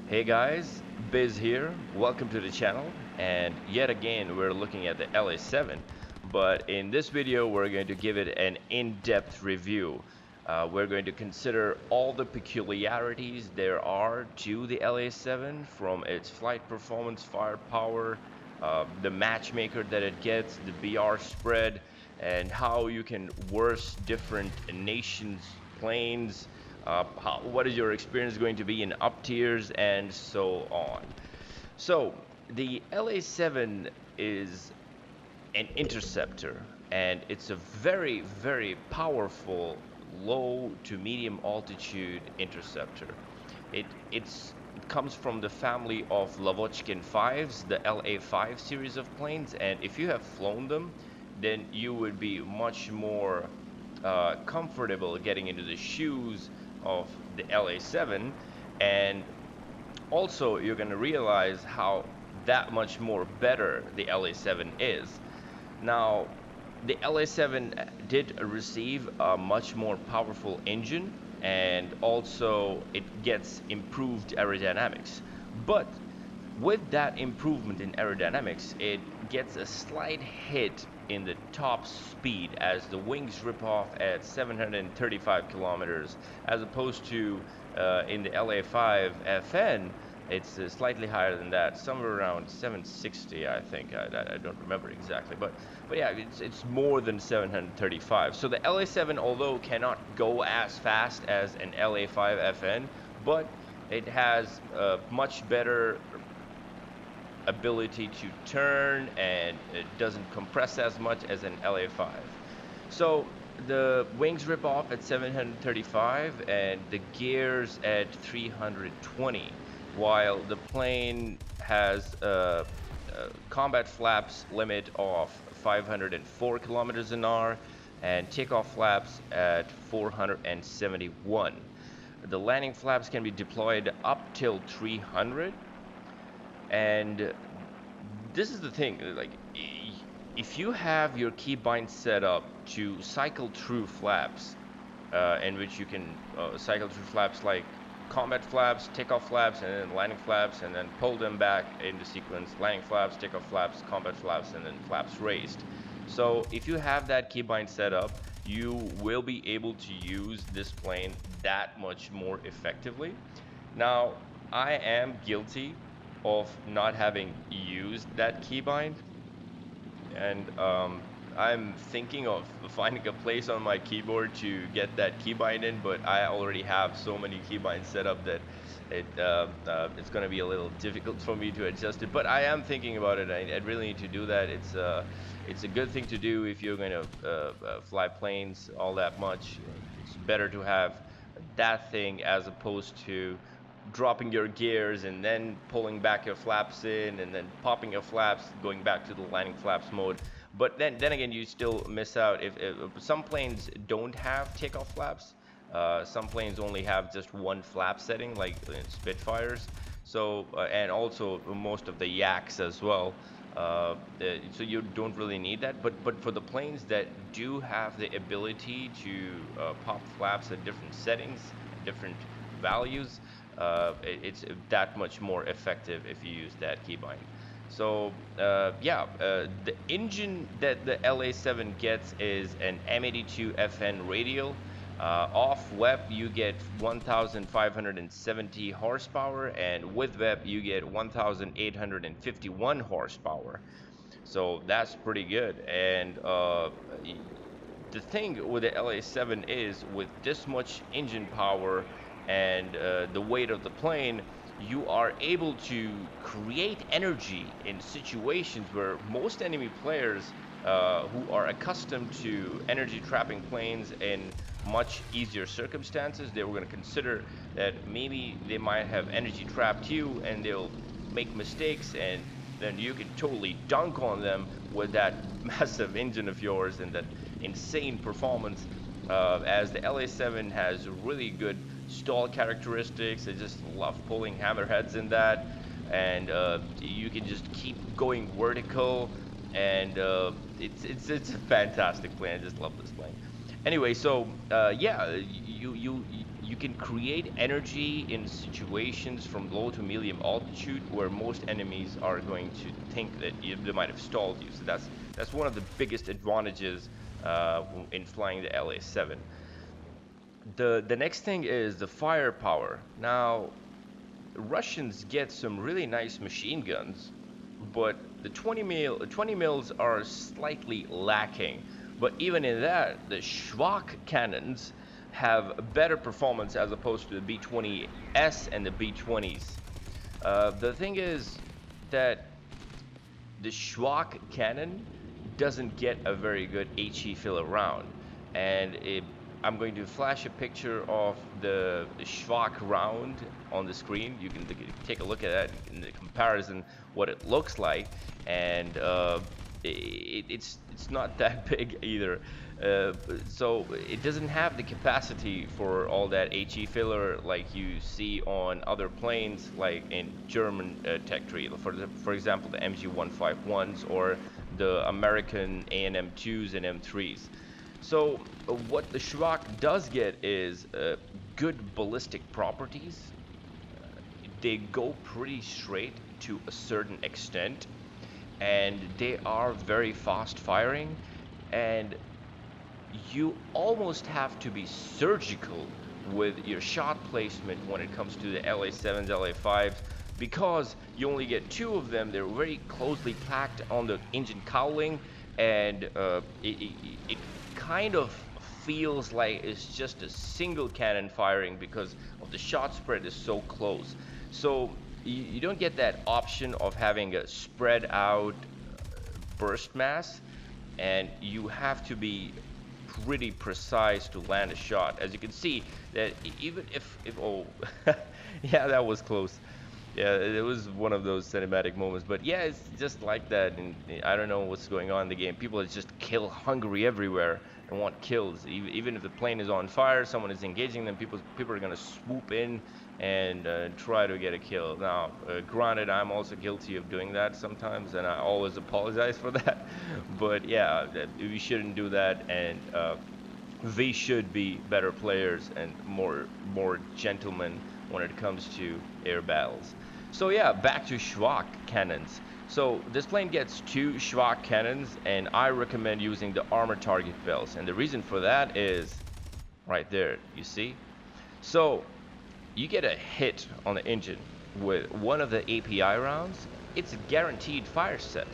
Hey guys, Biz here. Welcome to the channel. And yet again, we're looking at the La-7. But in this video, we're going to give it an in-depth review. We're going to consider all the peculiarities there are to the La-7, from its flight performance, firepower, the matchmaker that it gets, the BR spread, and how you can worse different nations' planes, what is your experience going to be in Uptiers, and so on. So the La-7 is an interceptor, and it's a very, very powerful low to medium altitude interceptor. It comes from the family of Lavochkin 5s, the La-5 series of planes, and if you have flown them, then you would be much more comfortable getting into the shoes of the La-7, and also you're going to realize how that much more better the La-7 is. Now, the La-7 did receive a much more powerful engine, and also it gets improved aerodynamics. But with that improvement in aerodynamics, it gets a slight hit in the top speed as the wings rip off at 735 kilometers, as opposed to in the La-5 FN, it's slightly higher than that, somewhere around 760, I think. I don't remember exactly, but yeah, it's more than 735. So the La-7, although cannot go as fast as an La-5 FN, but it has a much better ability to turn, and it doesn't compress as much as an La-5. So the wings rip off at 735 and the gears at 320, while the plane has a combat flaps limit of 504 kilometers an hour and takeoff flaps at 471. The landing flaps can be deployed up till 300, and this is the thing, like, if you have your keybind set up to cycle through flaps, in which you can cycle through flaps like combat flaps, takeoff flaps, and then landing flaps, and then pull them back into sequence: landing flaps, takeoff flaps, combat flaps, and then flaps raised. So if you have that keybind set up, you will be able to use this plane that much more effectively. Now, I am guilty of not having used that keybind, and I'm thinking of finding a place on my keyboard to get that keybind in, but I already have so many keybinds set up that it's going to be a little difficult for me to adjust it. But I am thinking about it. I really need to do that. It's a good thing to do if you're going to fly planes all that much. It's better to have that thing as opposed to dropping your gears and then pulling back your flaps in and then popping your flaps, going back to the landing flaps mode. But then again, you still miss out if some planes don't have takeoff flaps. Some planes only have just one flap setting, like Spitfires. So and also most of the Yaks as well. So you don't really need that. But for the planes that do have the ability to pop flaps at different settings, different values, it's that much more effective if you use that keybind. So yeah, the engine that the La-7 gets is an M82 FN radial. Off WEP you get 1,570 horsepower, and with WEP you get 1,851 horsepower. So that's pretty good. And the thing with the La-7 is, with this much engine power and the weight of the plane, you are able to create energy in situations where most enemy players who are accustomed to energy trapping planes in much easier circumstances, they were going to consider that maybe they might have energy trapped you, and they'll make mistakes, and then you can totally dunk on them with that massive engine of yours and that insane performance. As the La-7 has really good stall characteristics, I just love pulling hammerheads in that, and you can just keep going vertical, and it's a fantastic plane. I just love this plane. Anyway, so yeah, you you can create energy in situations from low to medium altitude where most enemies are going to think that they might have stalled you. So that's one of the biggest advantages in flying the La-7. The next thing is the firepower. Now, Russians get some really nice machine guns, but the 20 mils are slightly lacking. But even in that, the Schwach cannons have better performance as opposed to the B-20S and the B-20s. The thing is that the Schwach cannon doesn't get a very good HE fill around, and I'm going to flash a picture of the Schwach round on the screen. You can take a look at that in the comparison, what it looks like, and it's not that big either. So it doesn't have the capacity for all that HE filler like you see on other planes, like in German tech tree. For example, the MG151s or the American A&M2s and M3s. So what the Schwach does get is good ballistic properties. They go pretty straight to a certain extent, and they are very fast firing, and you almost have to be surgical with your shot placement when it comes to the La-7s, La-5s, because you only get two of them. They're very closely packed on the engine cowling, and it kind of feels like it's just a single cannon firing because of the shot spread is so close. So you don't get that option of having a spread out burst mass, and you have to be pretty precise to land a shot. As you can see, that even if oh yeah, that was close. Yeah, it was one of those cinematic moments. But yeah, it's just like that, and I don't know what's going on in the game. People are just kill hungry everywhere and want kills. Even if the plane is on fire, someone is engaging them, people are gonna swoop in and try to get a kill. Now, granted, I'm also guilty of doing that sometimes, and I always apologize for that. But yeah, we shouldn't do that, and we should be better players and more gentlemen when it comes to air battles. So yeah, back to Schwach cannons. So this plane gets two Schwach cannons, and I recommend using the armor target belts. And the reason for that is right there, you see? So you get a hit on the engine with one of the API rounds, it's a guaranteed fire set.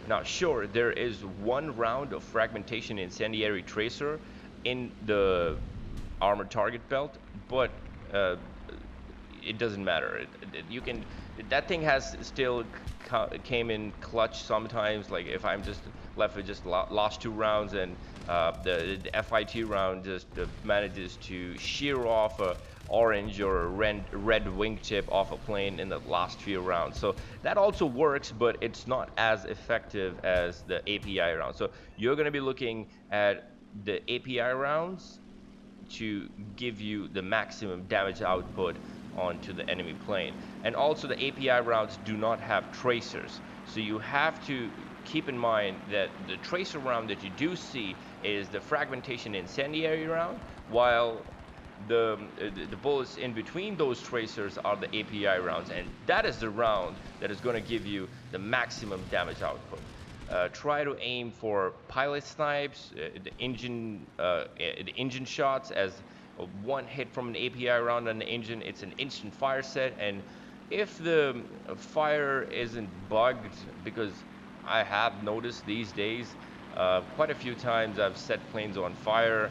Now sure, there is one round of fragmentation incendiary tracer in the armor target belt, but it doesn't matter. You can, that thing has still came in clutch sometimes. Like if I'm just left with just last two rounds, and the FIT round just manages to shear off a orange or a red wingtip off a plane in the last few rounds. So that also works, but it's not as effective as the API round. So you're going to be looking at the API rounds to give you the maximum damage output onto the enemy plane. And also the API rounds do not have tracers, so you have to keep in mind that the tracer round that you do see is the fragmentation incendiary round, while the bullets in between those tracers are the API rounds, and that is the round that is going to give you the maximum damage output. Try to aim for pilot snipes, the engine shots, as one hit from an API round on the engine, it's an instant fire set. And if the fire isn't bugged, because I have noticed these days quite a few times I've set planes on fire.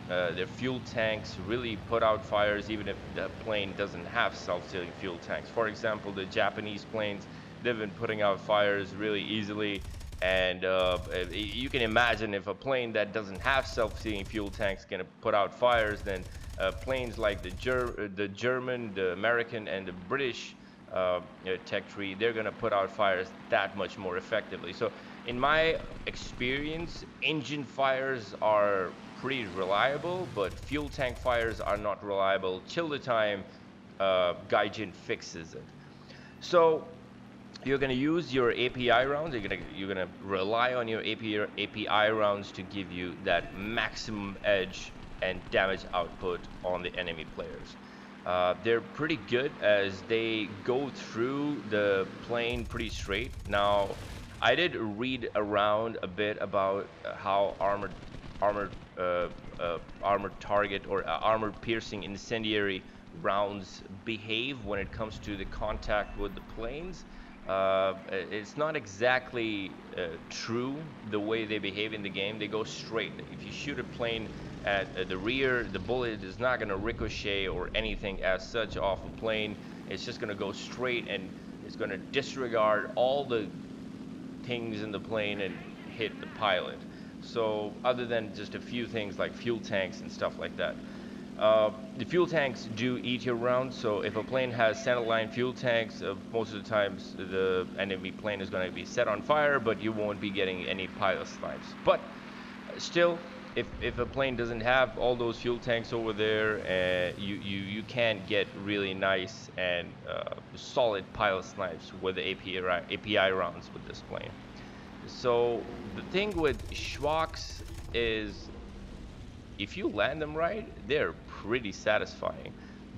Their fuel tanks really put out fires even if the plane doesn't have self-sealing fuel tanks. For example, the Japanese planes, they've been putting out fires really easily, and you can imagine if a plane that doesn't have self-sealing fuel tanks can put out fires, then planes like the German, the American, and the British tech tree, they're going to put out fires that much more effectively. So in my experience, engine fires are pretty reliable, but fuel tank fires are not reliable till the time Gaijin fixes it. So you're going to use your API rounds. You're gonna rely on your API rounds to give you that maximum edge and damage output on the enemy players. They're pretty good as they go through the plane pretty straight. Now, I did read around a bit about how armored armored target or armored piercing incendiary rounds behave when it comes to the contact with the planes. It's not exactly true the way they behave in the game. They go straight. If you shoot a plane at the rear, the bullet is not going to ricochet or anything as such off a plane. It's just going to go straight, and it's going to disregard all the things in the plane and hit the pilot. So other than just a few things like fuel tanks and stuff like that. The fuel tanks do eat your rounds, so if a plane has centerline fuel tanks, most of the times the enemy plane is going to be set on fire, but you won't be getting any pilot snipes. But still, if a plane doesn't have all those fuel tanks over there, you can get really nice and solid pilot snipes with the API rounds with this plane. So the thing with Schwachs is if you land them right, they're pretty satisfying.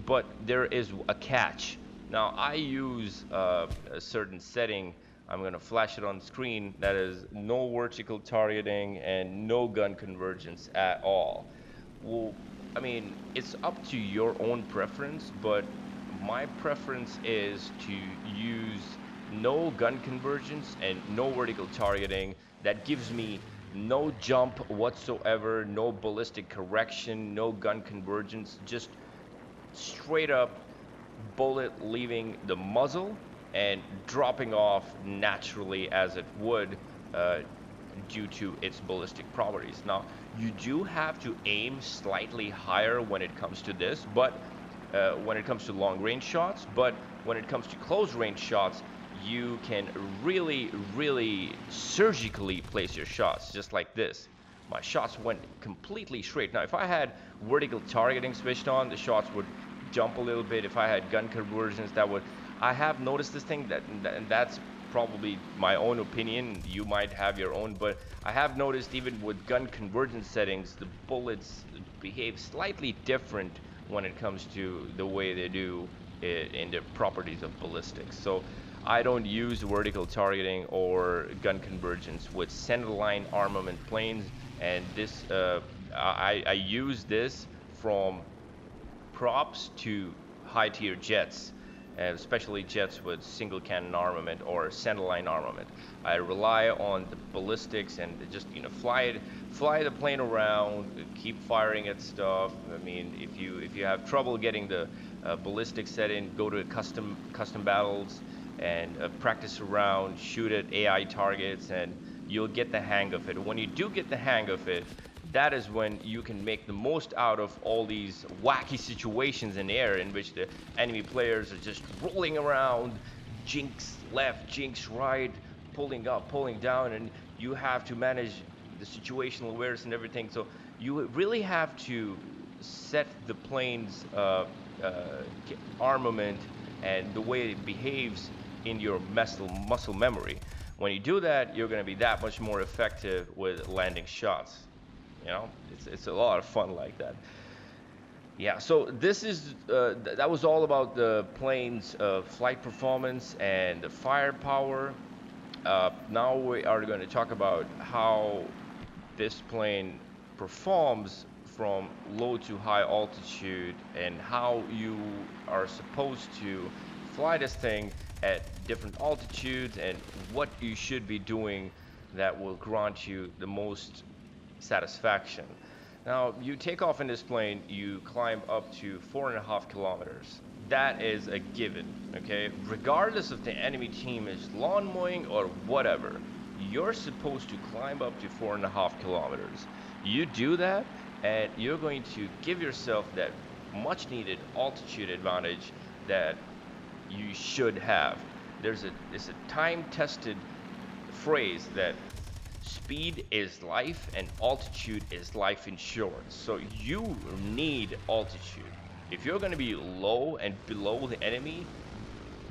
But there is a catch. Now, I use a certain setting. I'm going to flash it on the screen. That is no vertical targeting and no gun convergence at all. Well, I mean, it's up to your own preference, but my preference is to use no gun convergence and no vertical targeting. That gives me no jump whatsoever, no ballistic correction, no gun convergence, just straight up bullet leaving the muzzle and dropping off naturally as it would due to its ballistic properties. Now, you do have to aim slightly higher when it comes to this, but when it comes to long range shots, but when it comes to close range shots, you can really surgically place your shots, just like this. My shots went completely straight. Now, if I had vertical targeting switched on, the shots would jump a little bit. If I had gun conversions, that would... I have noticed this thing, and that's probably my own opinion. You might have your own, but I have noticed even with gun convergence settings, the bullets behave slightly different when it comes to the way they do in the properties of ballistics. So I don't use vertical targeting or gun convergence with centerline armament planes, and this I use this from props to high tier jets, especially jets with single cannon armament or centerline armament. I rely on the ballistics and just fly the plane around, keep firing at stuff. I mean, if you have trouble getting the ballistics set in, go to custom battles and practice around, shoot at AI targets, and you'll get the hang of it. When you do get the hang of it, that is when you can make the most out of all these wacky situations in the air in which the enemy players are just rolling around, jinx left, jinx right, pulling up, pulling down, and you have to manage the situational awareness and everything. So you really have to set the plane's armament and the way it behaves in your muscle memory. When you do that, you're going to be that much more effective with landing shots. It's a lot of fun like that. Yeah, so this is that was all about the plane's flight performance and the firepower. Now we are going to talk about how this plane performs from low to high altitude and how you are supposed to fly this thing at different altitudes and what you should be doing that will grant you the most satisfaction. Now, you take off in this plane, you climb up to 4.5 kilometers. That is a given, okay? Regardless if the enemy team is lawn mowing or whatever, you're supposed to climb up to 4.5 kilometers. You do that, and you're going to give yourself that much needed altitude advantage that you should have. It's a time-tested phrase that speed is life and altitude is life insurance. So you need altitude. If you're going to be low and below the enemy,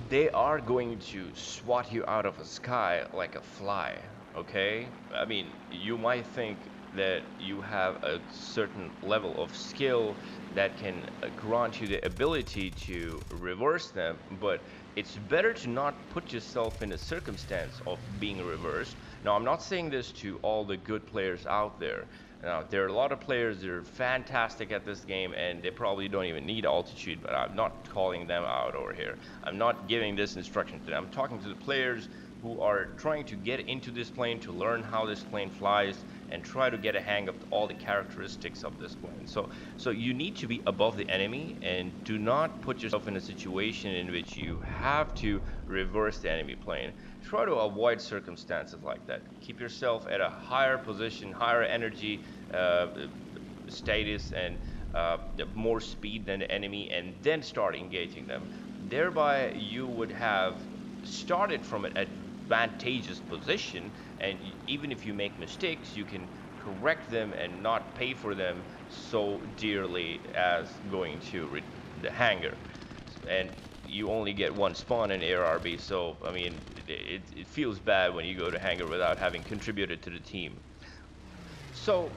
they are going to swat you out of the sky like a fly, okay? I mean, you might think that you have a certain level of skill that can grant you the ability to reverse them, but it's better to not put yourself in a circumstance of being reversed. Now, I'm not saying this to all the good players out there. Now, there are a lot of players that are fantastic at this game and they probably don't even need altitude, but I'm not calling them out over here. I'm not giving this instruction to them. I'm talking to the players who are trying to get into this plane, to learn how this plane flies, and try to get a hang of all the characteristics of this plane. So you need to be above the enemy and do not put yourself in a situation in which you have to reverse the enemy plane. Try to avoid circumstances like that. Keep yourself at a higher position, higher energy status, and more speed than the enemy, and then start engaging them. Thereby, you would have started from an advantageous position, and even if you make mistakes, you can correct them and not pay for them so dearly as going to the hangar. And you only get one spawn in ARB, so I mean, it feels bad when you go to hangar without having contributed to the team. So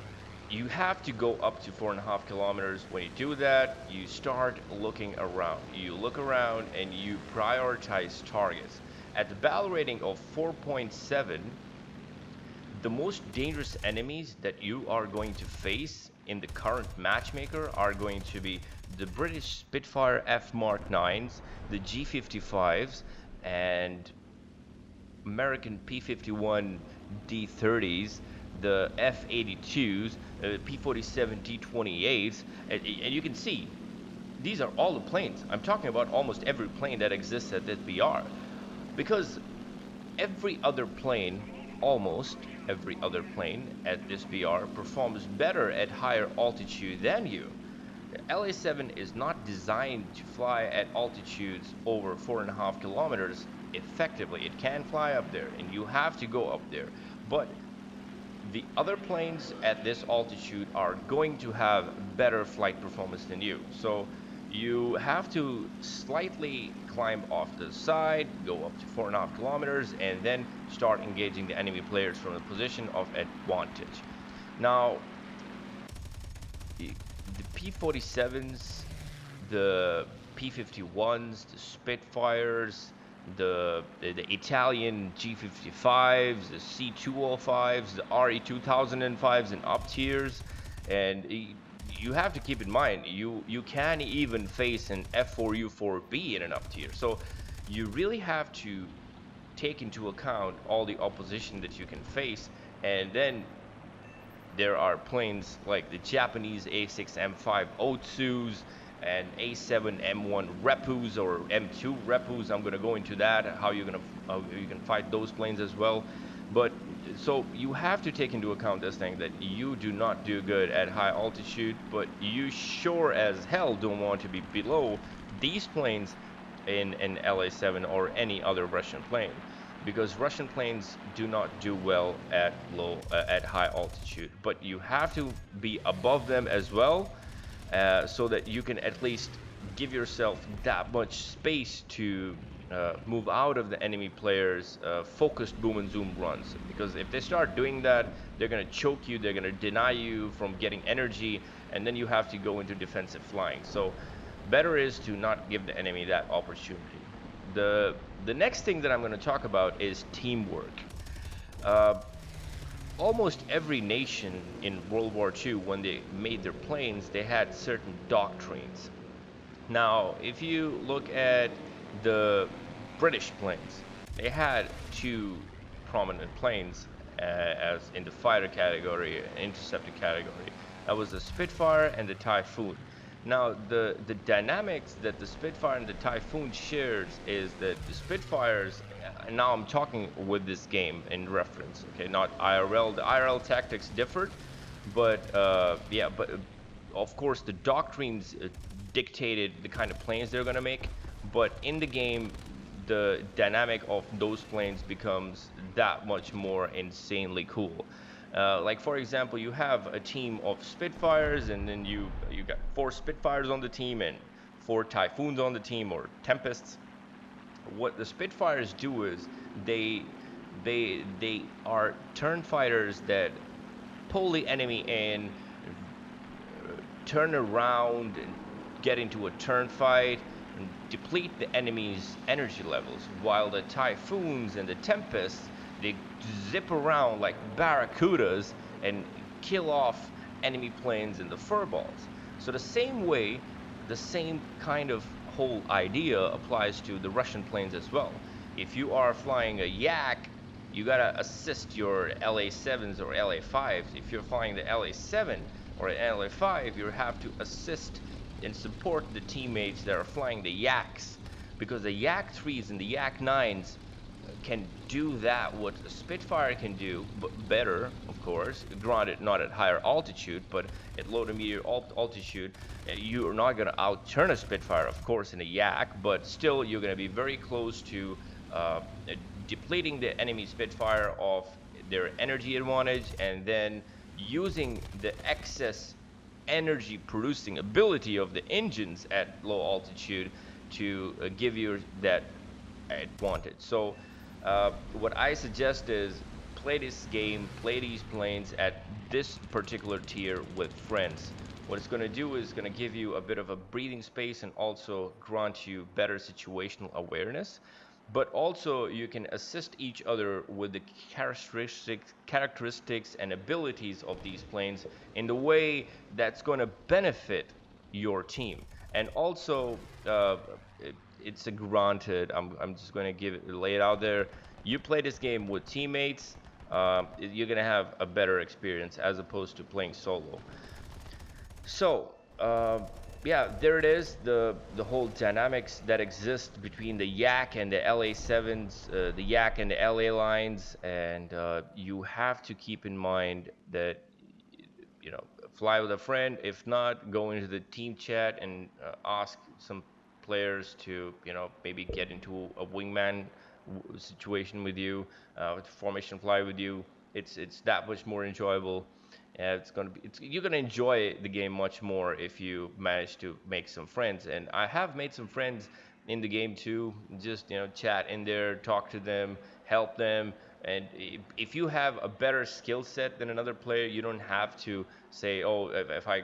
you have to go up to 4.5 kilometers. When you do that, you start looking around. You look around and you prioritize targets. At the battle rating of 4.7, the most dangerous enemies that you are going to face in the current matchmaker are going to be the British Spitfire F Mark 9s, the G55s, and American P-51 D-30s, the F-82s, P-47 D-28s, and you can see these are all the planes. I'm talking about almost every plane that exists at this BR, because every other plane, almost every other plane at this BR performs better at higher altitude than you. La-7 is not designed to fly at altitudes over 4.5 kilometers effectively. It can fly up there, and you have to go up there. But the other planes at this altitude are going to have better flight performance than you. So you have to slightly climb off the side, go up to 4.5 kilometers, and then start engaging the enemy players from a position of advantage. Now, the P-47s, the P-51s, the Spitfires, the Italian G55s, the C205s, the RE2005s, and Uptiers, and you have to keep in mind you can even face an F4U4B in an Uptier. So you really have to take into account all the opposition that you can face, and then there are planes like the Japanese A6M5 Otsus and A7M1 Repus or M2 Repus. I'm going to go into that, how you can fight those planes as well. But so you have to take into account this thing that you do not do good at high altitude, but you sure as hell don't want to be below these planes in an La-7 or any other Russian plane, because Russian planes do not do well at at high altitude. But you have to be above them as well, so that you can at least give yourself that much space to move out of the enemy players' focused boom and zoom runs. Because if they start doing that, they're going to choke you, they're going to deny you from getting energy, and then you have to go into defensive flying. So better is to not give the enemy that opportunity. The next thing that I'm going to talk about is teamwork. Almost every nation in World War II, when they made their planes, they had certain doctrines. Now, if you look at the British planes, they had two prominent planes as in the fighter category, interceptor category. That was the Spitfire and the Typhoon. Now, the dynamics that the Spitfire and the Typhoon shares is that the Spitfires, and now I'm talking with this game in reference, okay, not IRL. The IRL tactics differed, but yeah, but of course the doctrines dictated the kind of planes they're gonna make, but in the game, the dynamic of those planes becomes that much more insanely cool. Like for example, you have a team of Spitfires, and then you got 4 Spitfires on the team and 4 Typhoons on the team, or Tempests. What the Spitfires do is they are turn fighters that pull the enemy in, turn around and get into a turn fight and deplete the enemy's energy levels, while the typhoons and the tempests, they zip around like barracudas and kill off enemy planes and the furballs. So the same way, the same kind of whole idea applies to the Russian planes as well. If you are flying a Yak, you gotta assist your La-7s or La-5s. If you're flying the La-7 or an La-5, you have to assist and support the teammates that are flying the Yaks, because the Yak 3s and the Yak 9s can do that what a Spitfire can do, but better, of course. Granted, not at higher altitude, but at low to medium altitude, you are not going to outturn a Spitfire, of course, in a Yak, but still you're going to be very close to depleting the enemy Spitfire of their energy advantage, and then using the excess energy producing ability of the engines at low altitude to give you that advantage. So what I suggest is play this game, play these planes at this particular tier with friends. What it's going to do is going to give you a bit of a breathing space and also grant you better situational awareness. But also you can assist each other with the characteristics and abilities of these planes in the way that's going to benefit your team. And also it's a granted, I'm just going to lay it out there. You play this game with teammates, you're going to have a better experience as opposed to playing solo. So yeah, there it is, the whole dynamics that exist between the Yak and the La-7s, the Yak and the LA lines, and you have to keep in mind that, you know, fly with a friend. If not, go into the team chat and ask some players to, you know, maybe get into a wingman situation with you, with formation fly with you. It's that much more enjoyable. You're gonna enjoy the game much more if you manage to make some friends. And I have made some friends in the game too. Just, you know, chat in there, talk to them, help them. And if you have a better skill set than another player, you don't have to say, oh, if I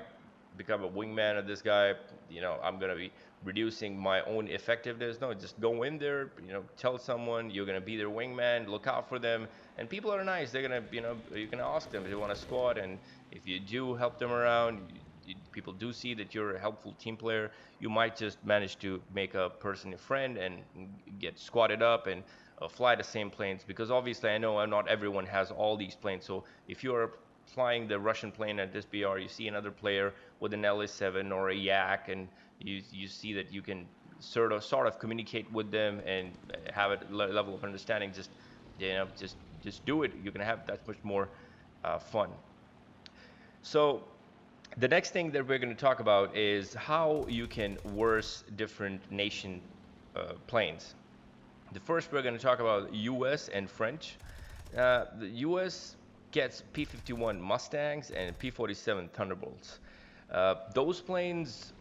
become a wingman of this guy, you know, I'm gonna be reducing my own effectiveness. No, just go in there, you know, tell someone you're gonna be their wingman, look out for them. And people are nice. They're gonna, you know, you can ask them if they want to squad, and if you do help them around, people do see that you're a helpful team player. You might just manage to make a person a friend and get squatted up and fly the same planes. Because obviously, I know not everyone has all these planes. So if you're flying the Russian plane at this BR, you see another player with an LA-7 or a Yak, and you see that you can sort of communicate with them and have a level of understanding. Just, you know, just do it. You're gonna have that much more fun. So the next thing that we're going to talk about is how you can worse different nation planes. The first, we're going to talk about US and French. The US gets P-51 Mustangs and P-47 Thunderbolts. Those planes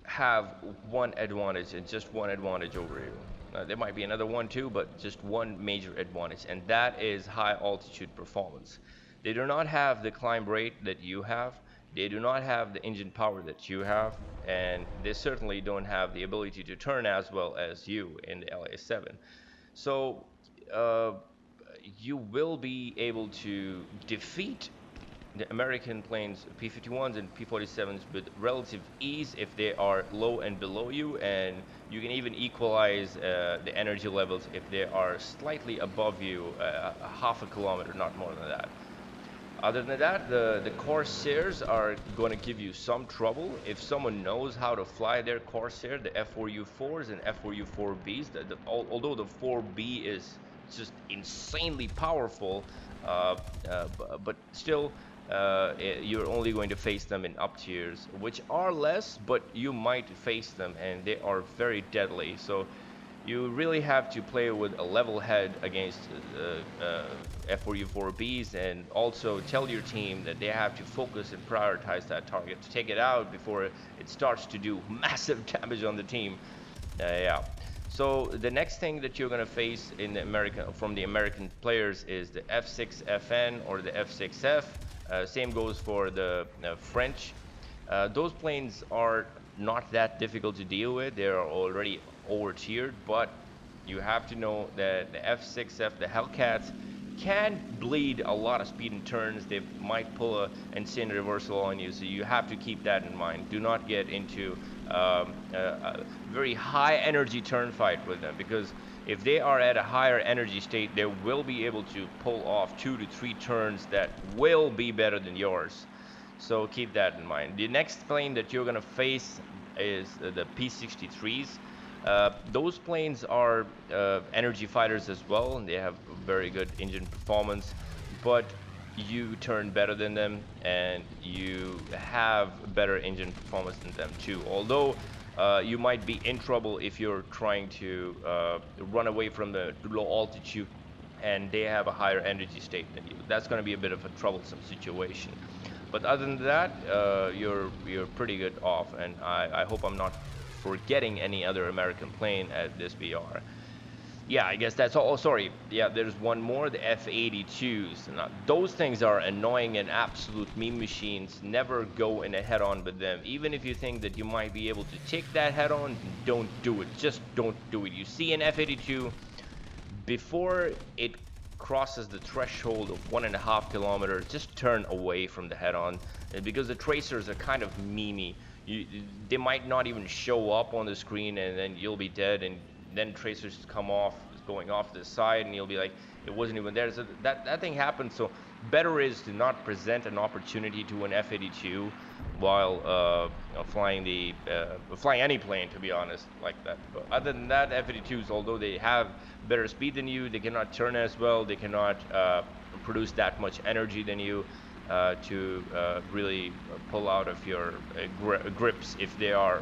have one advantage, and just one advantage over you. There might be another one too, but just one major advantage, and that is high altitude performance. They do not have the climb rate that you have. They do not have the engine power that you have, and they certainly don't have the ability to turn as well as you in the LA-7. So you will be able to defeat the American planes, P-51s and P-47s, with relative ease if they are low and below you, and you can even equalize the energy levels if they are slightly above you, half a kilometer, not more than that. Other than that, the Corsairs are going to give you some trouble if someone knows how to fly their Corsair, the F4U4s and F4U4Bs. Although the 4B is just insanely powerful, but still, you're only going to face them in Uptiers, which are less, but you might face them, and they are very deadly. So you really have to play with a level head against F4U4Bs, and also tell your team that they have to focus and prioritize that target to take it out before it starts to do massive damage on the team. Yeah. So the next thing that you're going to face in the from the American players is the F6FN or the F6F. Same goes for the French. Those planes are not that difficult to deal with. They are already over-tiered, but you have to know that the F6F, the Hellcats, can bleed a lot of speed in turns. They might pull a insane reversal on you, so you have to keep that in mind. Do not get into a very high energy turn fight with them, because if they are at a higher energy state, they will be able to pull off 2 to 3 turns that will be better than yours. So keep that in mind. The next plane that you're gonna face is the P-63s. Those planes are energy fighters as well, and they have very good engine performance, but you turn better than them, and you have better engine performance than them too. Although you might be in trouble if you're trying to run away from the low altitude and they have a higher energy state than you. That's going to be a bit of a troublesome situation. But other than that, you're pretty good off, and I hope I'm not forgetting any other American plane at this BR. Yeah, I guess that's all. Oh, sorry. Yeah, there's one more, the F-82s. Now, those things are annoying and absolute meme machines. Never go in a head-on with them. Even if you think that you might be able to take that head-on, don't do it. Just don't do it. You see an F-82, before it crosses the threshold of 1.5 kilometers, just turn away from the head-on, because the tracers are kind of memey. They might not even show up on the screen, and then you'll be dead, and then tracers come off, going off to the side, and you'll be like, it wasn't even there. So that thing happens. So better is to not present an opportunity to an F-82 while flying any plane, to be honest, like that. But other than that, F-82s, although they have better speed than you, they cannot turn as well, they cannot produce that much energy than you to really pull out of your grips if they are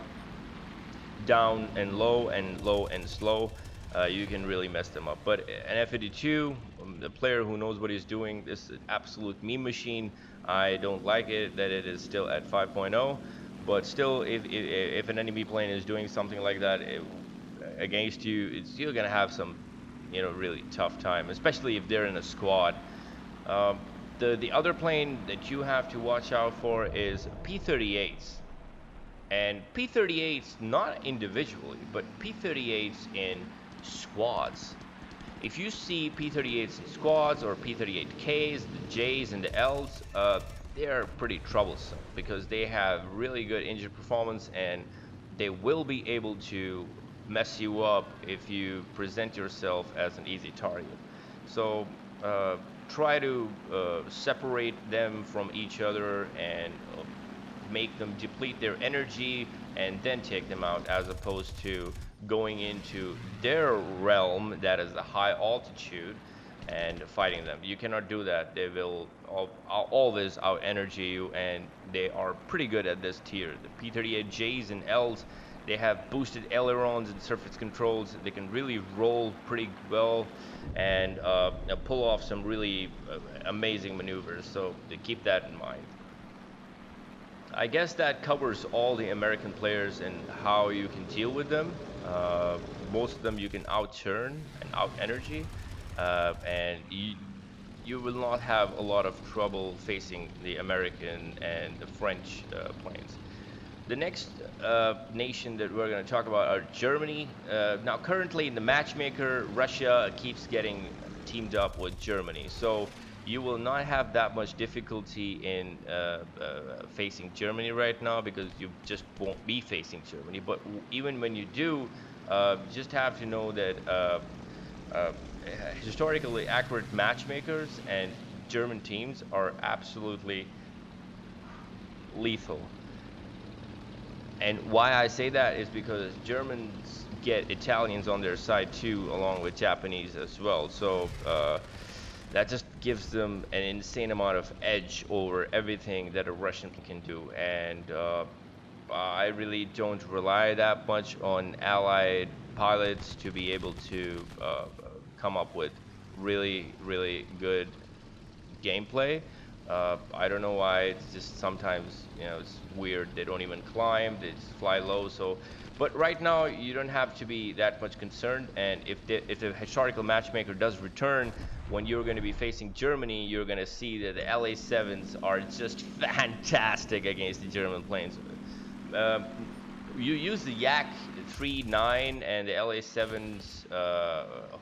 down and low and slow. You can really mess them up. But an F-82, the player who knows what he's doing, this is an absolute meme machine. I don't like it that it is still at 5.0, but still, if an enemy plane is doing something like that against you, you're gonna have some, really tough time, especially if they're in a squad. The other plane that you have to watch out for is P-38s. And P-38s, not individually, but P-38s in squads. If you see P-38s in squads, or P-38Ks, the Js and the Ls, they're pretty troublesome because they have really good engine performance, and they will be able to mess you up if you present yourself as an easy target. So try to separate them from each other and make them deplete their energy and then take them out, as opposed to going into their realm that is a high altitude and fighting them. You cannot do that. They will always out energy you, and they are pretty good at this tier. The P-38Js and Ls, they have boosted ailerons and surface controls. They can really roll pretty well and pull off some really amazing maneuvers, so keep that in mind. I guess that covers all the American players and how you can deal with them. Most of them you can out-turn and out-energy, and you will not have a lot of trouble facing the American and the French planes. The next nation that we're going to talk about are Germany. Now currently in the matchmaker, Russia keeps getting teamed up with Germany, so you will not have that much difficulty in facing Germany right now, because you just won't be facing Germany. But even when you do, just have to know that historically accurate matchmakers and German teams are absolutely lethal. And why I say that is because Germans get Italians on their side too, along with Japanese as well. So that just gives them an insane amount of edge over everything that a Russian can do. And I really don't rely that much on allied pilots to be able to come up with really, really good gameplay. I don't know why. It's just sometimes, it's weird. They don't even climb. They just fly low. So But right now, you don't have to be that much concerned. And if the historical matchmaker does return, when you're going to be facing Germany, you're going to see that the LA7s are just fantastic against the German planes. Um, you use the Yak 3-9 and the LA7's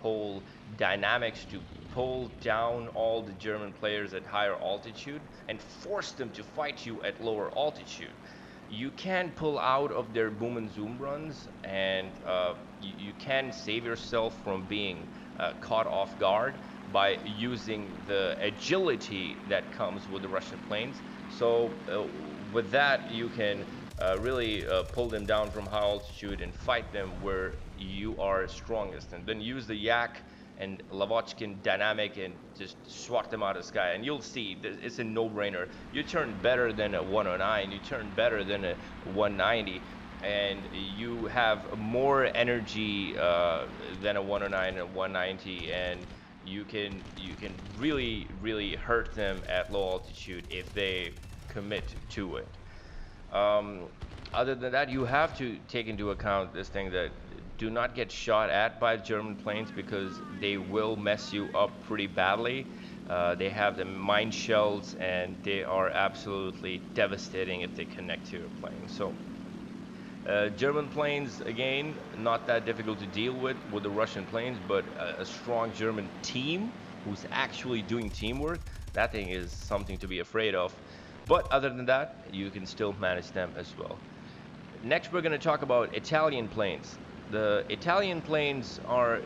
whole dynamics to pull down all the German players at higher altitude and force them to fight you at lower altitude. You can pull out of their boom and zoom runs, and you can save yourself from being caught off guard by using the agility that comes with the Russian planes. So with that, you can really pull them down from high altitude and fight them where you are strongest, and then use the Yak and Lavochkin dynamic and just swat them out of the sky. And you'll see it's a no-brainer. You turn better than a 109, you turn better than a 190, and you have more energy than a 109 and 190, and you can really hurt them at low altitude if they commit to it. Other than that, you have to take into account this thing that do not get shot at by German planes, because they will mess you up pretty badly. They have the mine shells, and they are absolutely devastating if they connect to your plane. So German planes, again, not that difficult to deal with the Russian planes, but a strong German team who's actually doing teamwork, that thing is something to be afraid of. But other than that, you can still manage them as well. Next, we're going to talk about Italian planes. The Italian planes are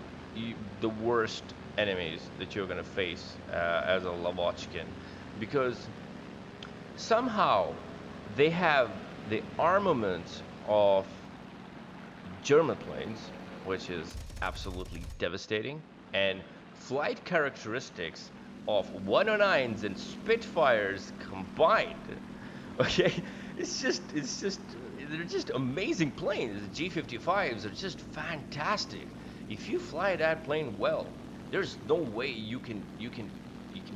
the worst enemies that you're going to face as a Lavochkin, because somehow they have the armament of German planes, which is absolutely devastating, and flight characteristics of 109s and Spitfires combined. Okay, it's just they're just amazing planes. The G55s are just fantastic. If you fly that plane well, there's no way you can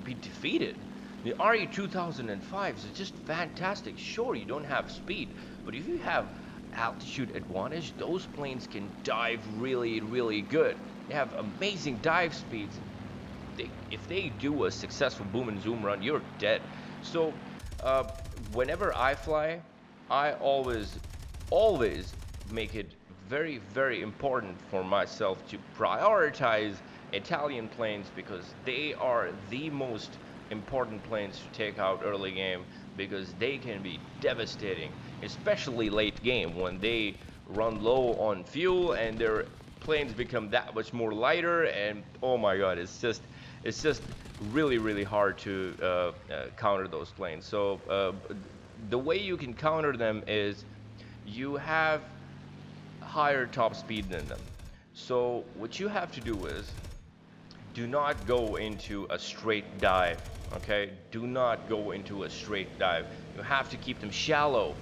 be defeated. The RE 2005s are just fantastic. Sure, you don't have speed, but if you have altitude advantage, those planes can dive really good. They have amazing dive speeds. If they do a successful boom and zoom run, you're dead. So whenever I fly, I always make it very important for myself to prioritize Italian planes, because they are the most important planes to take out early game, because they can be devastating, especially late game when they run low on fuel and their planes become that much more lighter, and oh my god, it's just really hard to counter those planes. So the way you can counter them is you have higher top speed than them. So what you have to do is do not go into a straight dive. Okay, do not go into a straight dive. You have to keep them shallow.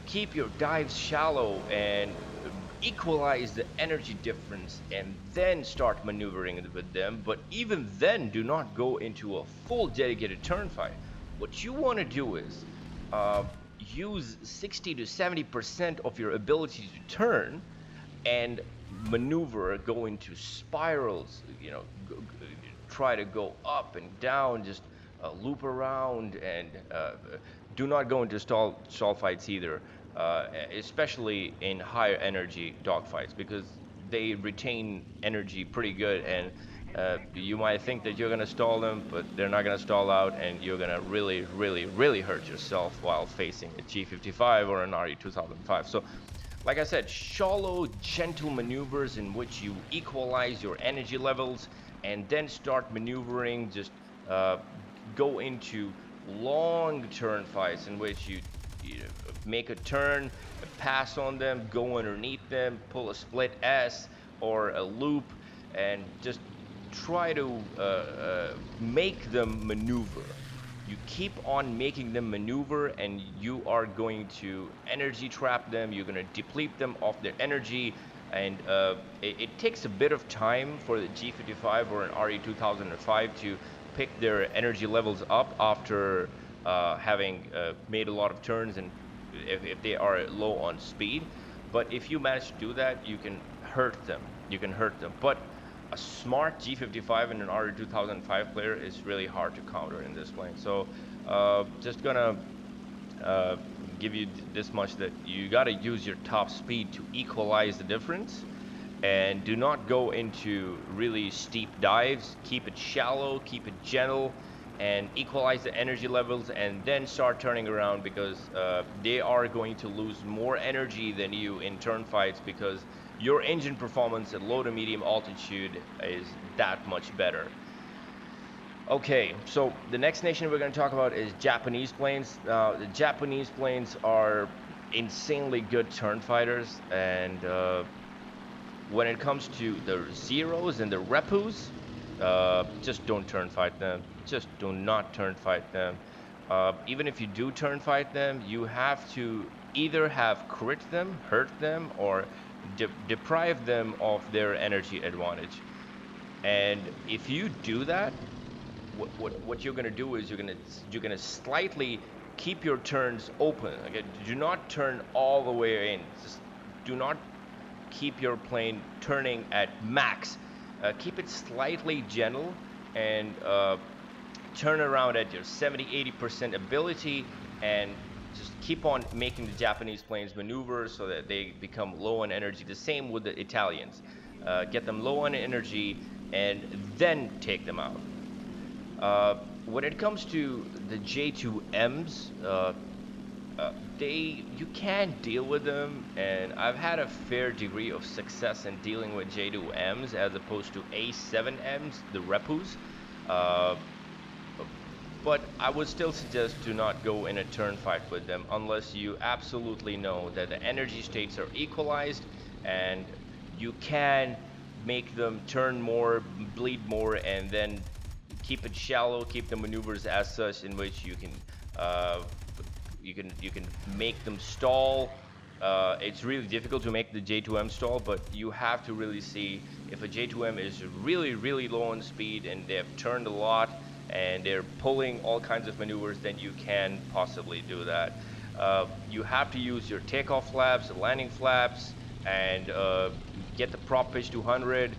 Keep your dives shallow and equalize the energy difference, and then start maneuvering with them. But even then, do not go into a full dedicated turn fight. What you want to do is use 60 to 70% of your ability to turn and maneuver, go into spirals, try to go up and down, just loop around, and do not go into stall fights either, especially in higher energy dogfights, because they retain energy pretty good, and you might think that you're going to stall them, but they're not going to stall out, and you're going to really hurt yourself while facing a G55 or an RE 2005. So like I said, shallow, gentle maneuvers in which you equalize your energy levels, and then start maneuvering. Just go into long turn fights in which you make a turn, pass on them, go underneath them, pull a split S or a loop, and just try to make them maneuver. You keep on making them maneuver, and you are going to energy trap them. You're going to deplete them of their energy, and it takes a bit of time for the G55 or an RE 2005 to pick their energy levels up after having made a lot of turns, and if they are low on speed. But if you manage to do that, you can hurt them. You can hurt them. But a smart G55 and an RE 2005 player is really hard to counter in this plane. So just gonna uh, give you this much, that you gotta use your top speed to equalize the difference, and do not go into really steep dives. Keep it shallow, keep it gentle, and equalize the energy levels, and then start turning around, because they are going to lose more energy than you in turn fights, because your engine performance at low to medium altitude is that much better. Okay, so the next nation we're going to talk about is Japanese planes. The Japanese planes are insanely good turn fighters, and when it comes to the zeros and the repus, just don't turn fight them. Just do not turn fight them. Even if you do turn fight them, you have to either have crit them, hurt them, or deprive them of their energy advantage. And if you do that, what you're gonna do is you're gonna slightly keep your turns open. Okay, do not turn all the way in. Just do not keep your plane turning at max. Keep it slightly gentle, and turn around at your 70-80% ability, and just keep on making the Japanese planes maneuver so that they become low on energy. The same with the Italians. Get them low on energy and then take them out. When it comes to the J2Ms, you can deal with them, and I've had a fair degree of success in dealing with J2Ms as opposed to A7Ms, the repus. Uh, but I would still suggest do not go in a turn fight with them unless you absolutely know that the energy states are equalized, and you can make them turn more, bleed more, and then keep it shallow, keep the maneuvers as such in which uh, you can make them stall. It's really difficult to make the J2M stall, but you have to really see if a J2M is really low on speed and they have turned a lot and they're pulling all kinds of maneuvers, then you can possibly do that. You have to use your takeoff flaps, landing flaps, and get the prop pitch to 100.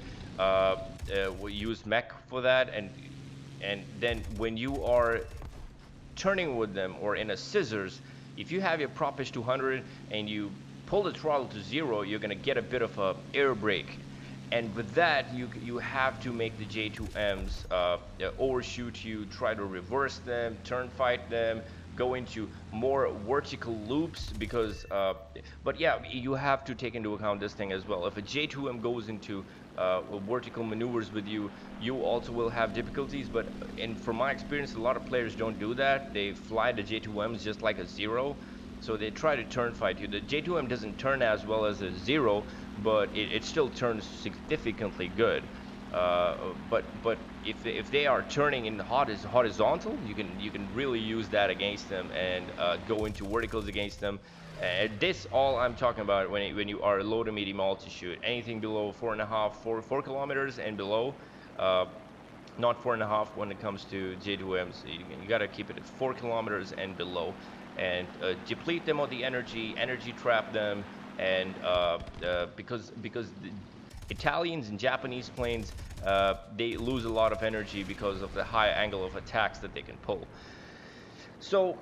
We use mech for that, and then when you are turning with them or in a scissors, if you have your prop pitch to 100 and you pull the throttle to 0, you're going to get a bit of a air brake, and with that you have to make the J2Ms overshoot you, try to reverse them, turn fight them, go into more vertical loops, because but yeah, you have to take into account this thing as well. If a J2M goes into vertical maneuvers with you, you also will have difficulties. But from my experience, a lot of players don't do that. They fly the J2Ms just like a zero, so they try to turn fight you. The J2M doesn't turn as well as a zero, but it still turns significantly good. But if they are turning in horizontal, you can really use that against them, and go into verticals against them. This all I'm talking about when you are low to medium altitude. Anything below 4 kilometers and below, not 4.5 when it comes to J2Ms. You gotta keep it at 4 kilometers and below, and deplete them of the energy trap them, and because the Italians and Japanese planes, they lose a lot of energy because of the high angle of attacks that they can pull. So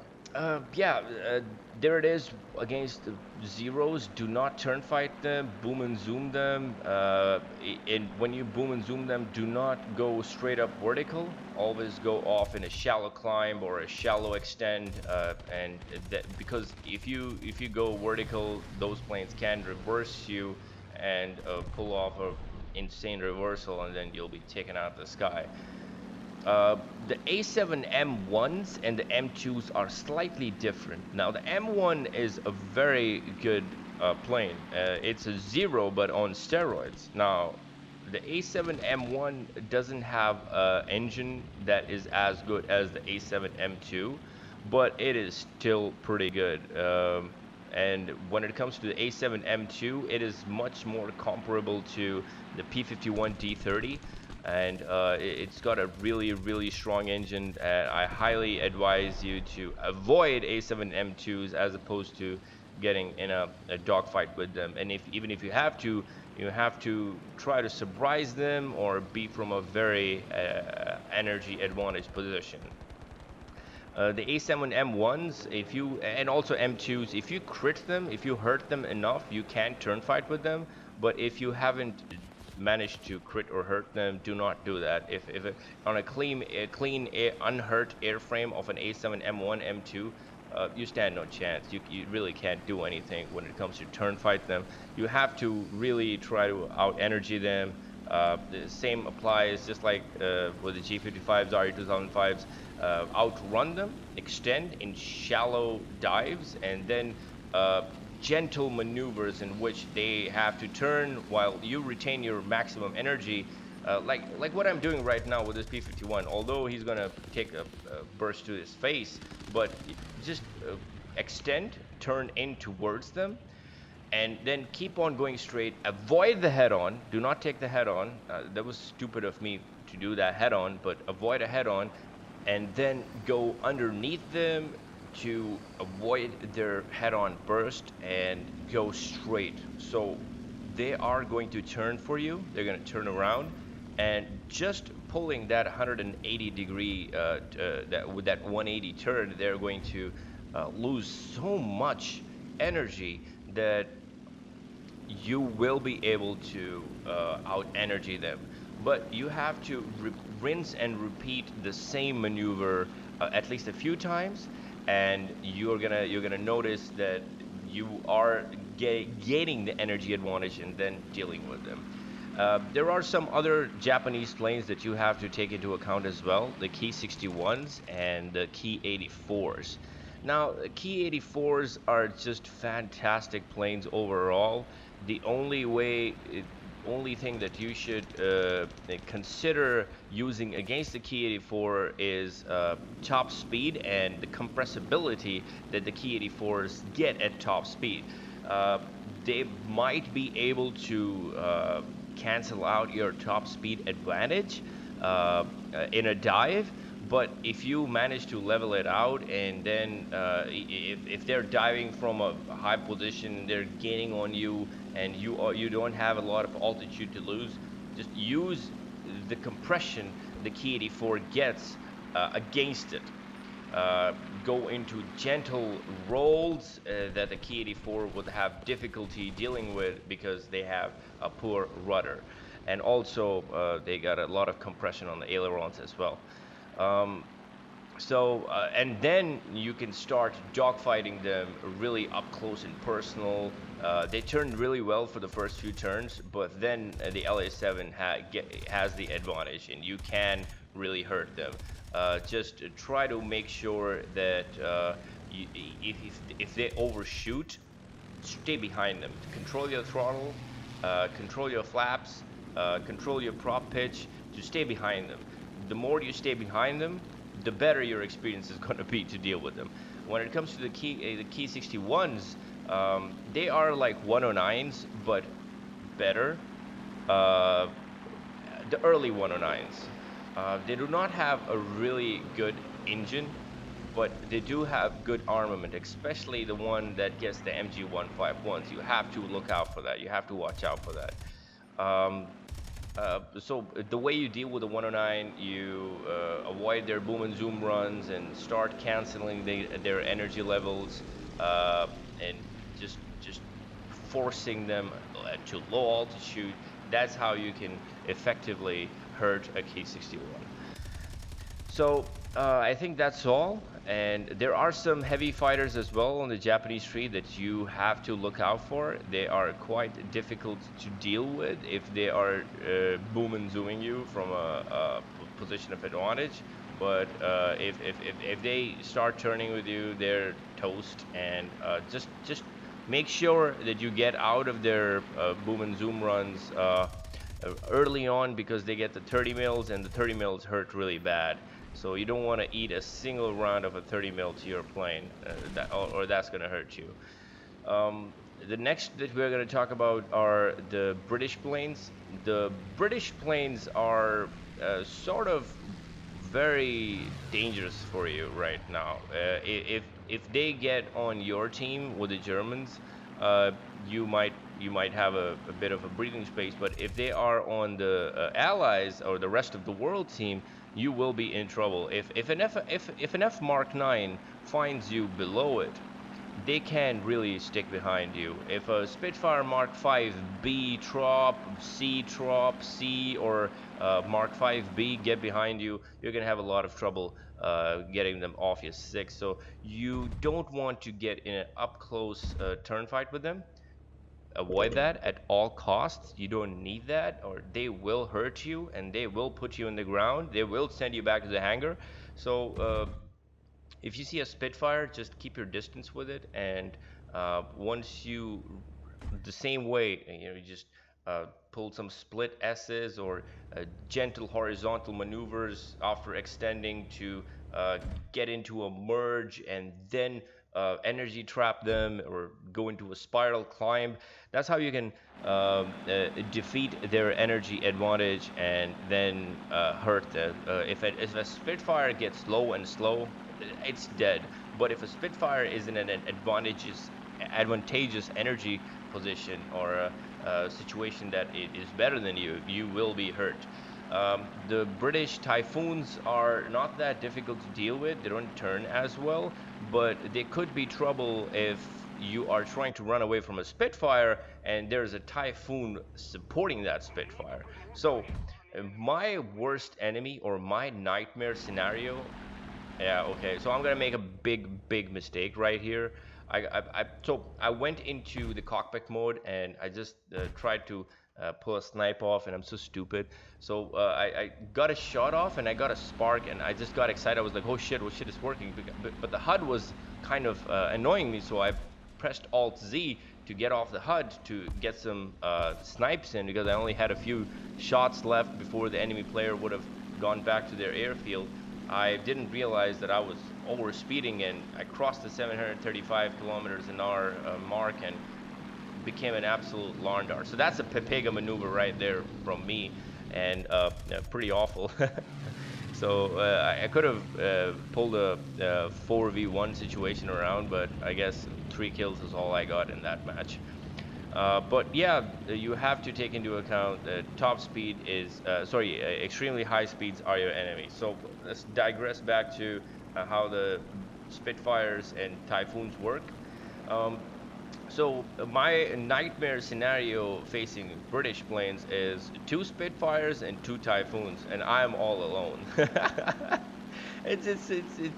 yeah, there it is against the zeros. Do not turn fight them, boom and zoom them. And when you boom and zoom them, do not go straight up vertical. Always go off in a shallow climb or a shallow extend. Because if you go vertical, those planes can reverse you and pull off a insane reversal, and then you'll be taken out of the sky. The A7 M1s and the M2s are slightly different. Now, the M1 is a very good plane. It's a zero, but on steroids. Now, the A7 M1 doesn't have an engine that is as good as the A7 M2, but it is still pretty good. And when it comes to the A7 M2, it is much more comparable to the P51 D30. And it's got a really strong engine, and I highly advise you to avoid A7 M2s as opposed to getting in a dogfight with them. And even if you have to try to surprise them or be from a very energy advantage position. The A7 M1s, if you and also M2s, if you crit them, if you hurt them enough, you can turn fight with them. But if you haven't managed to crit or hurt them, do not do that. If on a clean unhurt airframe of an A7 M1 M2, you stand no chance. You really can't do anything when it comes to turn fight them. You have to really try to out energy them. The same applies just like with the G55s, RE2005s. Outrun them, extend in shallow dives, and then gentle maneuvers in which they have to turn while you retain your maximum energy. Like what I'm doing right now with this P51. Although he's gonna take a burst to his face, but just extend, turn in towards them, and then keep on going straight. Avoid the head-on. Do not take the head-on. That was stupid of me to do that head-on, but avoid a head-on, and then go underneath them to avoid their head-on burst and go straight. So they are going to turn for you. They're going to turn around, and just pulling that 180 degree, with that 180 turn, they're going to lose so much energy that you will be able to out energy them. But you have to rinse and repeat the same maneuver at least a few times, and you're gonna notice that you are gaining the energy advantage and then dealing with them. There are some other Japanese planes that you have to take into account as well, the Ki 61s and the Ki 84s. Now, Ki 84s are just fantastic planes overall. The only thing that you should consider using against the Ki 84 is top speed and the compressibility that the Ki 84s get at top speed. They might be able to cancel out your top speed advantage in a dive, but if you manage to level it out, and then if they're diving from a high position, they're gaining on you, and you don't have a lot of altitude to lose, just use the compression the Ki 84 gets against it. Go into gentle rolls that the Ki 84 would have difficulty dealing with because they have a poor rudder, and also they got a lot of compression on the ailerons as well. Um, and then you can start dogfighting them really up close and personal. They turn really well for the first few turns, but then the La-7 has the advantage, and you can really hurt them. Just try to make sure that if they overshoot, stay behind them. Control your throttle, control your flaps, control your prop pitch to stay behind them. The more you stay behind them, the better your experience is going to be to deal with them. When it comes to the Ki 61s, they are like 109s, but better. Uh, the early 109s. They do not have a really good engine, but they do have good armament, especially the one that gets the MG151s. You have to look out for that. You have to watch out for that. So the way you deal with the 109, you avoid their boom and zoom runs and start canceling their energy levels, and just forcing them to low altitude. That's how you can effectively hurt a Ki 61. So I think that's all. And there are some heavy fighters as well on the Japanese street that you have to look out for. They are quite difficult to deal with if they are boom and zooming you from a position of advantage. But if they start turning with you, they're toast. And just make sure that you get out of their boom and zoom runs early on, because they get the 30 mils, and the 30 mils hurt really bad. So you don't want to eat a single round of a 30 mil to your plane, or that's going to hurt you. The next that we're going to talk about are the British planes. The British planes are sort of very dangerous for you right now. if they get on your team with the Germans, uh, you might have a bit of a breathing space. But if they are on the Allies or the rest of the world team, you will be in trouble. If an F Mark 9 finds you below it, they can really stick behind you. If a Spitfire Mark 5B trop, C trop, C or Mark 5B get behind you, you're gonna have a lot of trouble getting them off your six. So you don't want to get in an up close turn fight with them. Avoid that at all costs. You don't need that, or they will hurt you and they will put you in the ground. They will send you back to the hangar. So if you see a Spitfire, just keep your distance with it, and once you, the same way, you just pull some split S's or gentle horizontal maneuvers after extending to get into a merge and then energy trap them or go into a spiral climb. That's how you can defeat their energy advantage and then hurt them. If a Spitfire gets low and slow, it's dead. But if a Spitfire is in an advantageous energy position or a situation that it is better than you, you will be hurt. The British Typhoons are not that difficult to deal with. They don't turn as well, but they could be trouble if you are trying to run away from a Spitfire and there's a Typhoon supporting that Spitfire. So my worst enemy or my nightmare scenario, yeah, okay. So I'm gonna make a big mistake right here. So I went into the cockpit mode and I just tried to pull a snipe off, and I'm so stupid. So I got a shot off and I got a spark, and I just got excited. I was like, oh shit, it's working. But the HUD was kind of annoying me, so I pressed Alt Z to get off the HUD to get some snipes in, because I only had a few shots left before the enemy player would have gone back to their airfield. I didn't realize that I was over speeding, and I crossed the 735 kilometers an hour mark and became an absolute lawn dart. So that's a Pepega maneuver right there from me, and pretty awful. So I could have pulled a 4v1 situation around, but I guess 3 kills is all I got in that match. But yeah, you have to take into account that top speed is, extremely high speeds are your enemy. So let's digress back to how the Spitfires and Typhoons work. So my nightmare scenario facing British planes is 2 Spitfires and 2 Typhoons, and I'm all alone. It's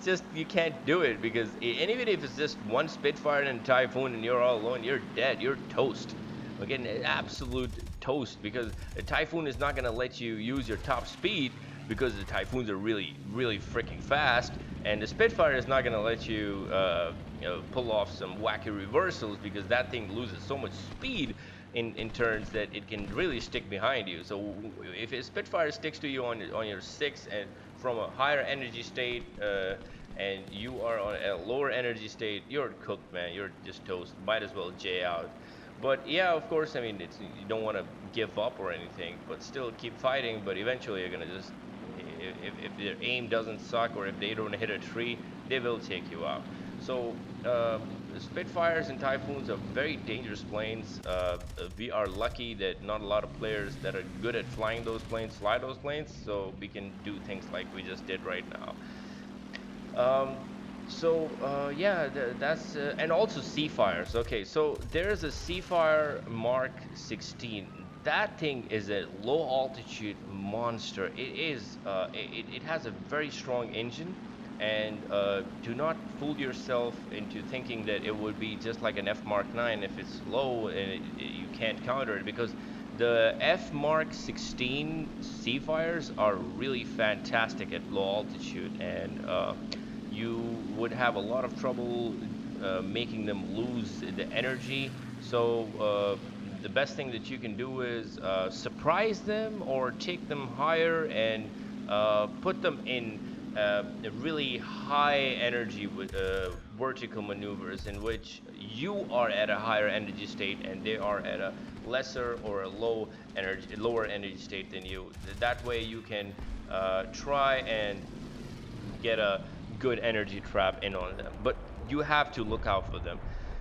just, you can't do it, because even if it's just 1 Spitfire and a Typhoon and you're all alone, you're dead, you're toast. Again, absolute toast, because a Typhoon is not going to let you use your top speed, because the Typhoons are really freaking fast, and the Spitfire is not going to let you, pull off some wacky reversals, because that thing loses so much speed in turns that it can really stick behind you. So if a Spitfire sticks to you on your 6 and from a higher energy state, and you are on a lower energy state, you're cooked, man. You're just toast. Might as well J out. But yeah, of course, I mean, you don't want to give up or anything, but still keep fighting. But eventually, you're gonna just, if their aim doesn't suck, or if they don't hit a tree, they will take you out. So Spitfires and Typhoons are very dangerous planes. We are lucky that not a lot of players that are good at flying those planes fly those planes, so we can do things like we just did right now. Yeah, that's and also Seafires. Okay, so there's a Seafire Mark 16. That thing is a low altitude monster. It has a very strong engine, and do not fool yourself into thinking that it would be just like an F Mark 9 if it's low and you can't counter it, because the F Mark 16 Seafires are really fantastic at low altitude, and you would have a lot of trouble making them lose the energy. So the best thing that you can do is surprise them or take them higher and put them in really high energy with vertical maneuvers, in which you are at a higher energy state and they are at a lesser or a lower energy state than you. That way you can try and get a good energy trap in on them. But you have to look out for them.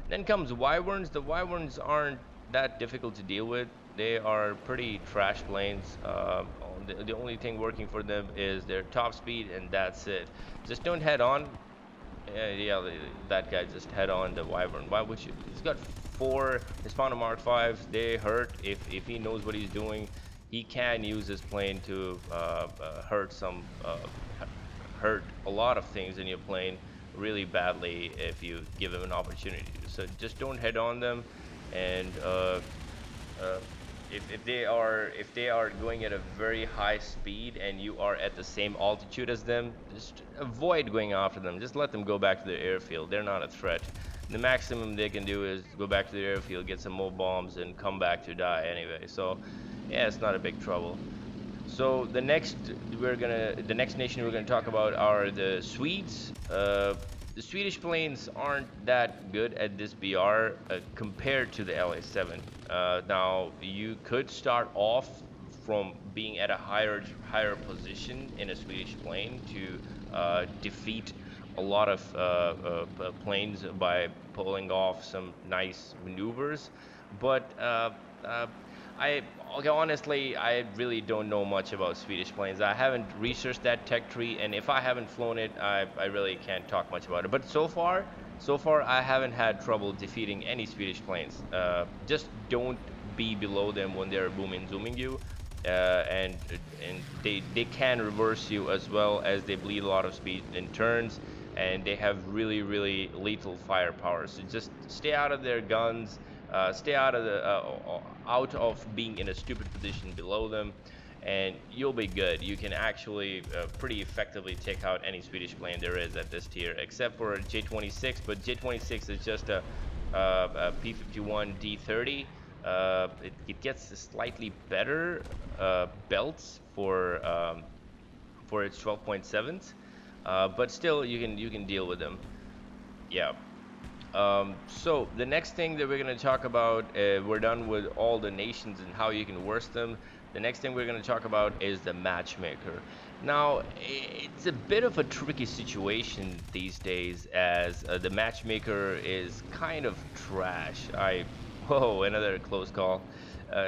Then comes wyverns. The wyverns aren't that difficult to deal with. They are pretty trash planes. The only thing working for them is their top speed, and that's it. Just don't head on. Yeah, that guy just head on the wyvern. Why would you? He's got four Hispano Mark 5s. They hurt. If he knows what he's doing, he can use his plane to hurt a lot of things in your plane really badly if you give him an opportunity. So just don't head on them, and uh, if they are going at a very high speed and you are at the same altitude as them, just avoid going after them. Just let them go back to their airfield. They're not a threat. The maximum they can do is go back to the airfield, get some more bombs, and come back to die anyway. So yeah, it's not a big trouble. So the next nation we're gonna talk about are the Swedes. The Swedish planes aren't that good at this BR compared to the La-7. Now you could start off from being at a higher position in a Swedish plane to defeat a lot of planes by pulling off some nice maneuvers, but uh, okay, honestly, I really don't know much about Swedish planes. I haven't researched that tech tree, and if I haven't flown it, I really can't talk much about it. But so far, I haven't had trouble defeating any Swedish planes. Just don't be below them when they're booming, zooming you, and they can reverse you as well as they bleed a lot of speed in turns, and they have really lethal firepower. So just stay out of their guns. Stay out of being in a stupid position below them, and you'll be good. You can actually pretty effectively take out any Swedish plane there is at this tier, except for J-26. But J-26 is just a P-51 D-30. It gets slightly better belts for its 12.7s, but still you can deal with them. Yeah. So the next thing that we're going to talk about, we're done with all the nations and how you can worst them. The next thing we're going to talk about is the matchmaker. Now, it's a bit of a tricky situation these days, as the matchmaker is kind of trash. Whoa, another close call.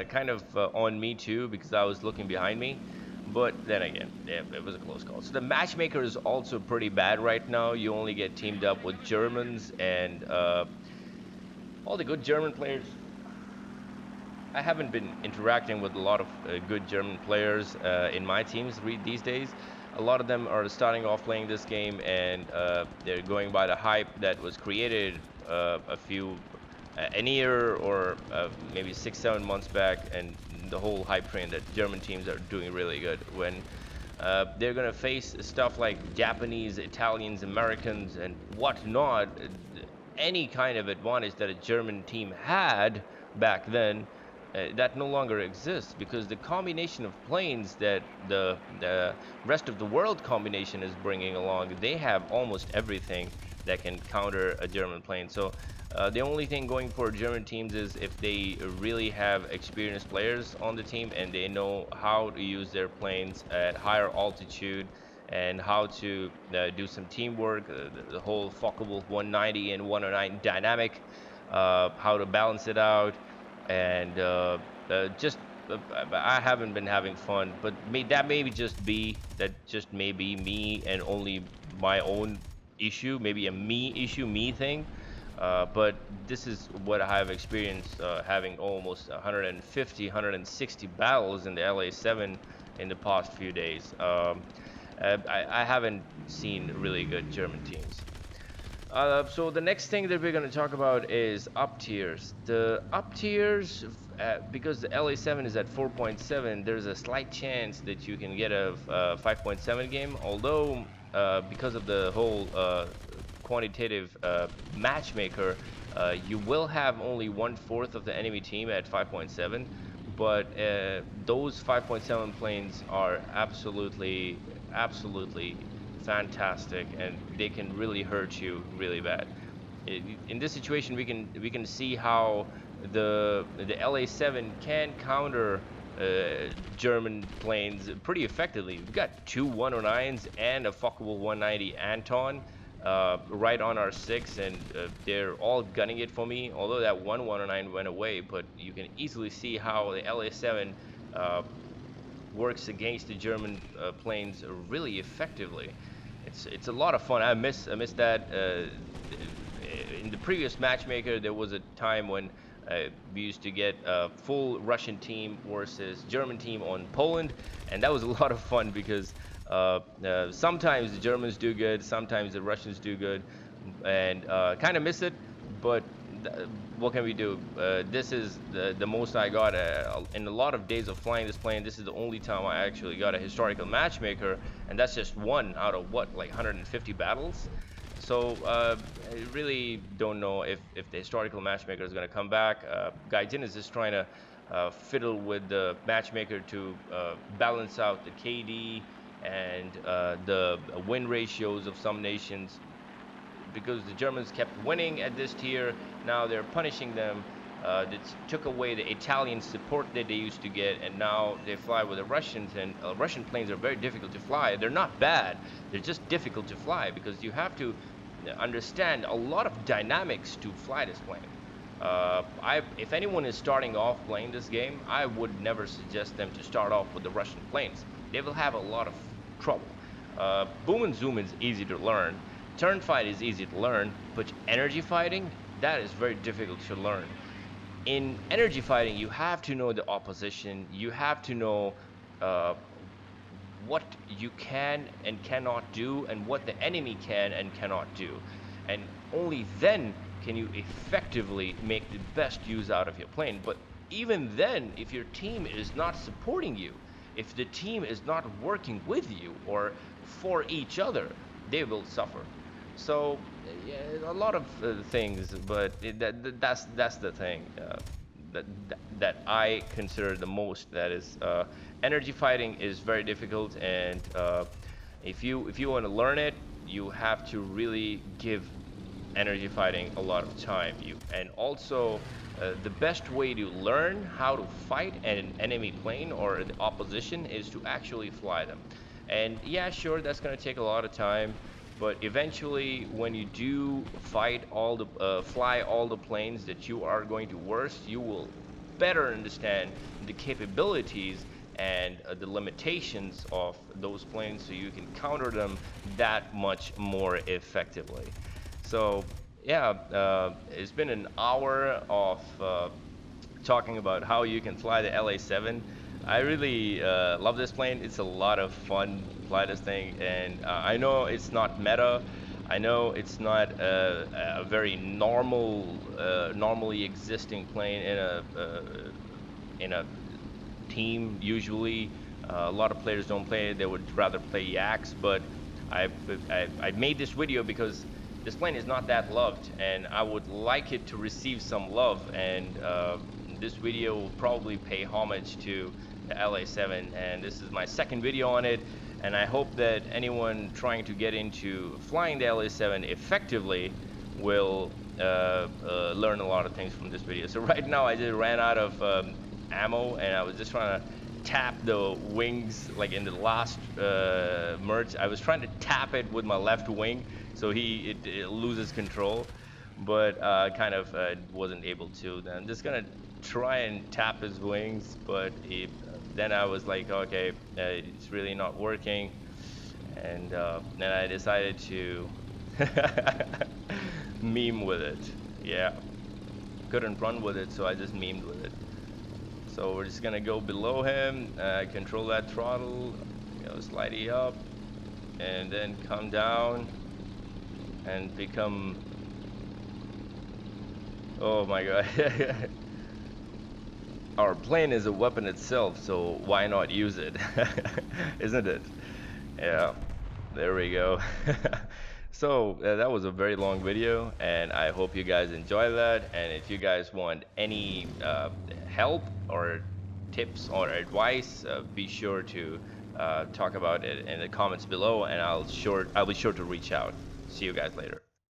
Kind of on me too, because I was looking behind me. But then again, yeah, it was a close call. So the matchmaker is also pretty bad right now. You only get teamed up with Germans, and all the good German players. I haven't been interacting with a lot of good German players in my teams these days. A lot of them are starting off playing this game, and they're going by the hype that was created an year or maybe 6-7 months back, and the whole hype train that German teams are doing really good when they're gonna face stuff like Japanese, Italians, Americans, and whatnot. Any kind of advantage that a German team had back then, that no longer exists, because the combination of planes that the rest of the world combination is bringing along, they have almost everything that can counter a German plane. So the only thing going for German teams is if they really have experienced players on the team and they know how to use their planes at higher altitude and how to do some teamwork, the whole fuckable 190 and 109 dynamic, how to balance it out, and I haven't been having fun, but that may just be me and only my own issue, maybe a me thing. But this is what I have experienced, having almost 150, 160 battles in the La-7 in the past few days. I haven't seen really good German teams. So the next thing that we're going to talk about is Uptiers. The Uptiers, because the La-7 is at 4.7, there's a slight chance that you can get a 5.7 game, although because of the whole quantitative matchmaker, you will have only 1/4 of the enemy team at 5.7, but those 5.7 planes are absolutely fantastic, and they can really hurt you really bad. In this situation, we can see how the La-7 can counter German planes pretty effectively. We've got two 109s and a fuckable 190 Anton. right on our 6, and they're all gunning it for me. Although that 119 went away, but you can easily see how the La-7 works against the German planes really effectively. It's a lot of fun. I miss that. In the previous Matchmaker, there was a time when we used to get a full Russian team versus German team on Poland, and that was a lot of fun because sometimes the Germans do good, sometimes the Russians do good, and kind of miss it, but what can we do? This is the most I got in a lot of days of flying this plane. This is the only time I actually got a historical Matchmaker, and that's just one out of what, like 150 battles. So I really don't know if the historical Matchmaker is going to come back. Gaijin is just trying to fiddle with the Matchmaker to balance out the KD and the win ratios of some nations, because the Germans kept winning at this tier. Now they're punishing them. They took away the Italian support that they used to get, and now they fly with the Russians, and Russian planes are very difficult to fly. They're not bad, they're just difficult to fly because you have to understand a lot of dynamics to fly this plane. If anyone is starting off playing this game, I would never suggest them to start off with the Russian planes. They will have a lot of trouble. Boom and zoom is easy to learn. Turn fight is easy to learn, but energy fighting, that is very difficult to learn. In energy fighting, you have to know the opposition. You have to know what you can and cannot do, and what the enemy can and cannot do. And only then can you effectively make the best use out of your plane. But even then, if your team is not supporting you, if the team is not working with you or for each other, they will suffer. So yeah, a lot of things, but that's the thing that I consider the most. That is, energy fighting is very difficult, and if you want to learn it, you have to really give energy fighting a lot of time. And also the best way to learn how to fight an enemy plane or the opposition is to actually fly them. And yeah, sure, that's going to take a lot of time, but eventually when you do fight all the fly all the planes that you are going to worst, you will better understand the capabilities and the limitations of those planes, so you can counter them that much more effectively. So yeah, it's been an hour of talking about how you can fly the La-7. I really love this plane. It's a lot of fun to fly this thing, and I know it's not meta. I know it's not a very normally existing plane in a team. Usually, a lot of players don't play it. They would rather play Yaks. But I made this video because this plane is not that loved, and I would like it to receive some love. And this video will probably pay homage to the La-7, and this is my second video on it, and I hope that anyone trying to get into flying the La-7 effectively will learn a lot of things from this video. So right now I just ran out of ammo, and I was just trying to tap the wings. Like in the last merge, I was trying to tap it with my left wing so it loses control, but kind of wasn't able to. Then I'm just gonna try and tap his wings, but then I was like, okay, it's really not working, and then I decided to meme with it. Yeah, couldn't run with it, so I just memed with it. So we're just gonna go below him, control that throttle, slide it up, and then come down and become, oh my god. Our plane is a weapon itself, so why not use it? Isn't it? Yeah, there we go. So that was a very long video, and I hope you guys enjoy that. And if you guys want any help or tips or advice, be sure to talk about it in the comments below, and I'll be sure to reach out. See you guys later.